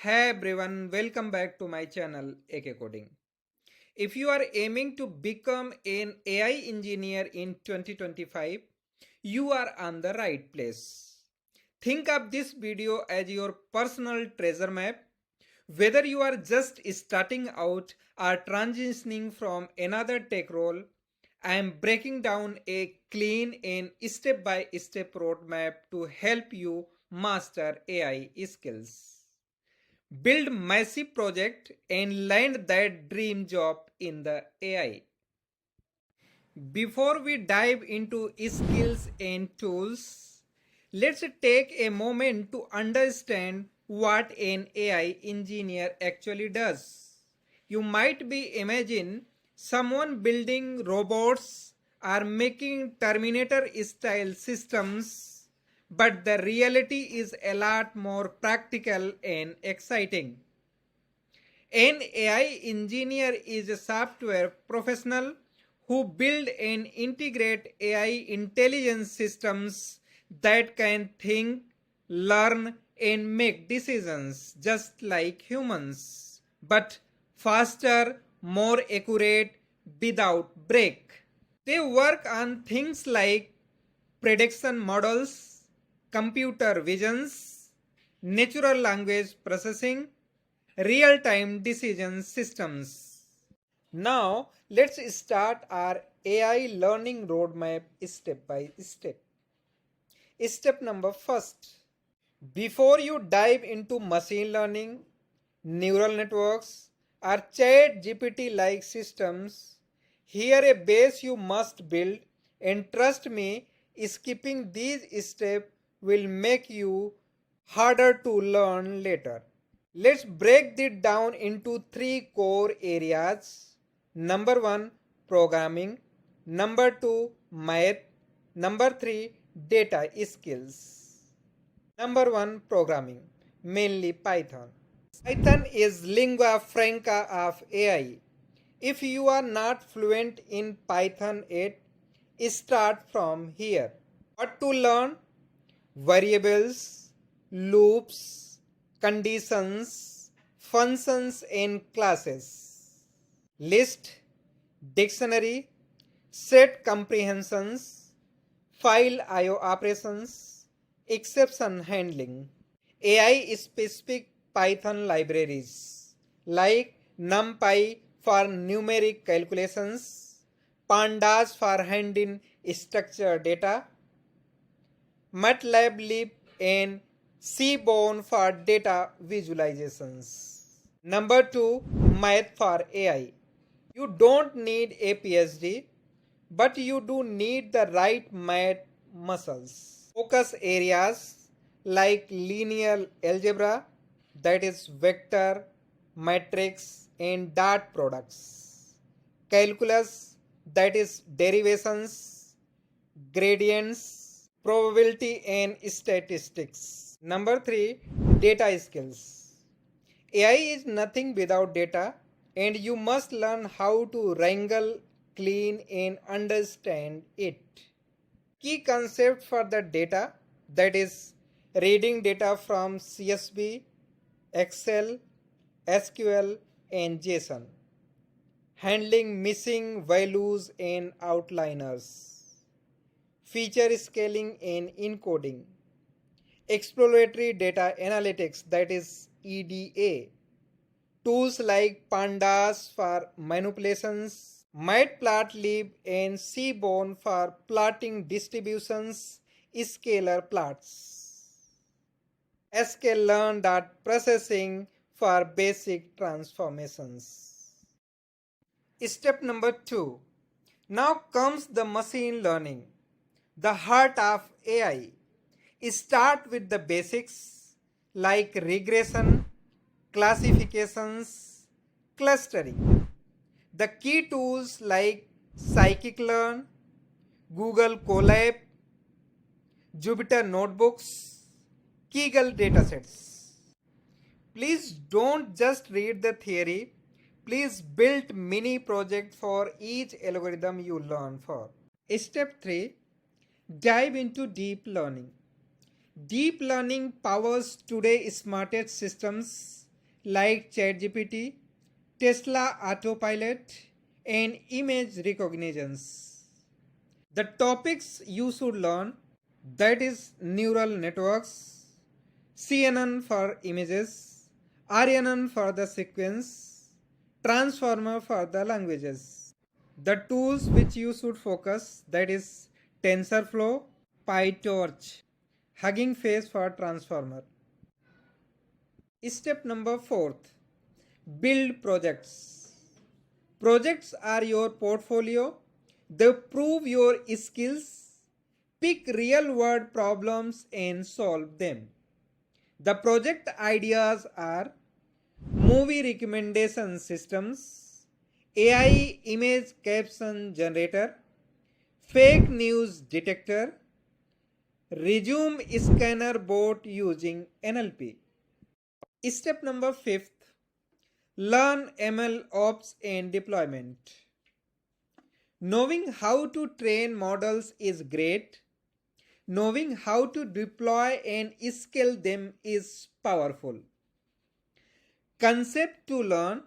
Hey everyone, welcome back to my channel AK Coding. If you are aiming to become an AI engineer in 2025, you are on the right place. Think of this video as your personal treasure map. Whether you are just starting out or transitioning from another tech role, I am breaking down a clean and step by step roadmap to help you master AI skills, build massive project and land that dream job in the AI. Before we dive into skills and tools, let's take a moment to understand what an AI engineer actually does. You might be imagine someone building robots or making Terminator style systems, but the reality is a lot more practical and exciting. An AI engineer is a software professional who build and integrate AI intelligence systems that can think, learn, and make decisions just like humans, but faster, more accurate, without break. They work on things like prediction models, computer visions, natural language processing, real time decision systems. Now, let's start our AI learning roadmap step by step. Step number first. Before you dive into machine learning, neural networks, or chat GPT like systems, here a base you must build, and trust me, skipping these steps will make you harder to learn later. Let's break it down into three core areas. Number one, programming. Number two, math. Number three, data skills. Number one, programming, mainly Python. Python is lingua franca of AI. If you are not fluent in Python yet, start from here. What to learn? Variables, loops, conditions, functions and classes, list, dictionary, set comprehensions, file IO operations, exception handling, AI specific Python libraries like NumPy for numeric calculations, Pandas for handling structured data, MATLAB and Seaborn for data visualizations. Number two, math for AI. You don't need a PhD, but you do need the right math muscles. Focus areas like linear algebra, that is vector, matrix, and dot products. Calculus, that is derivations, gradients, probability, and statistics. Number three, data skills. AI is nothing without data, and you must learn how to wrangle, clean, and understand it. Key concept for the data, that is reading data from CSV, Excel, SQL, and JSON. Handling missing values and outliners. Feature scaling and encoding. Exploratory data analytics, that is EDA. Tools like Pandas for manipulations, Matplotlib and Seaborn for plotting distributions, scalar plots. sklearn.processing for basic transformations. Step number 2. Now comes the machine learning, the heart of AI. Start with the basics like regression, classifications, clustering. The key tools like scikit-learn, Google Colab, Jupyter Notebooks, Kaggle datasets. Please don't just read the theory. Please build mini project for each algorithm you learn for. Step 3. Dive into deep learning. Deep learning powers today's smartest systems like ChatGPT, Tesla Autopilot, and image recognitions. The topics you should learn, that is neural networks, CNN for images, RNN for the sequence, transformer for the languages. The tools which you should focus, that is TensorFlow, PyTorch, Hugging Face for transformer. Step number 4, build projects. Projects are your portfolio. They prove your skills. Pick real world problems and solve them. The project ideas are movie recommendation systems, AI image caption generator, fake news detector, resume scanner bot using NLP. Step number 5, learn ML ops and deployment. Knowing how to train models is great. Knowing how to deploy and scale them is powerful. Concept to learn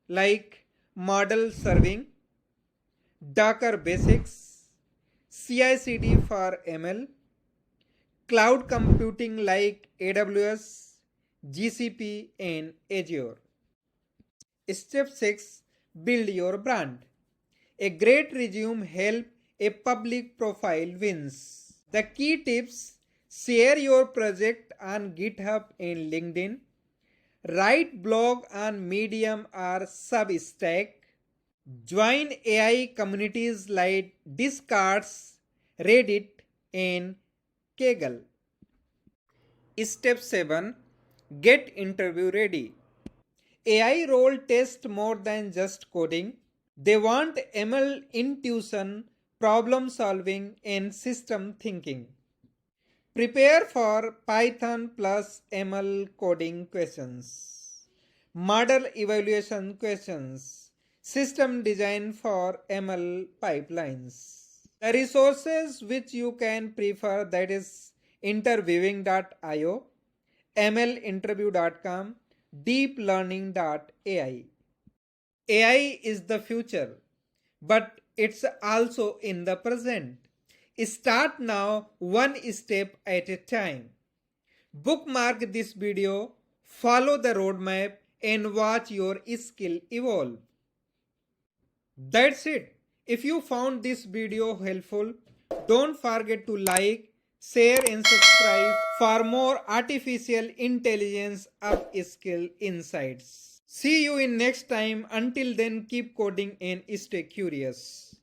like model serving, Docker basics, CI/CD for ML, cloud computing like AWS, GCP, and Azure. Step 6, build your brand. A great resume help a public profile wins. The key tips: share your project on GitHub and LinkedIn. Write blog on Medium or Substack. Join AI communities like Discord, Reddit, and Kaggle. Step 7, get interview ready. AI role test more than just coding. They want ML intuition, problem solving, and system thinking. Prepare for Python plus ML coding questions, model evaluation questions, system design for ML pipelines. The resources which you can prefer, that is interviewing.io, mlinterview.com, deeplearning.ai. AI is the future, but it's also in the present. Start now, one step at a time. Bookmark this video, follow the roadmap, and watch your skill evolve. That's it. If you found this video helpful, don't forget to like, share, and subscribe for more artificial intelligence upskill insights. See you in next time. Until then, keep coding and stay curious.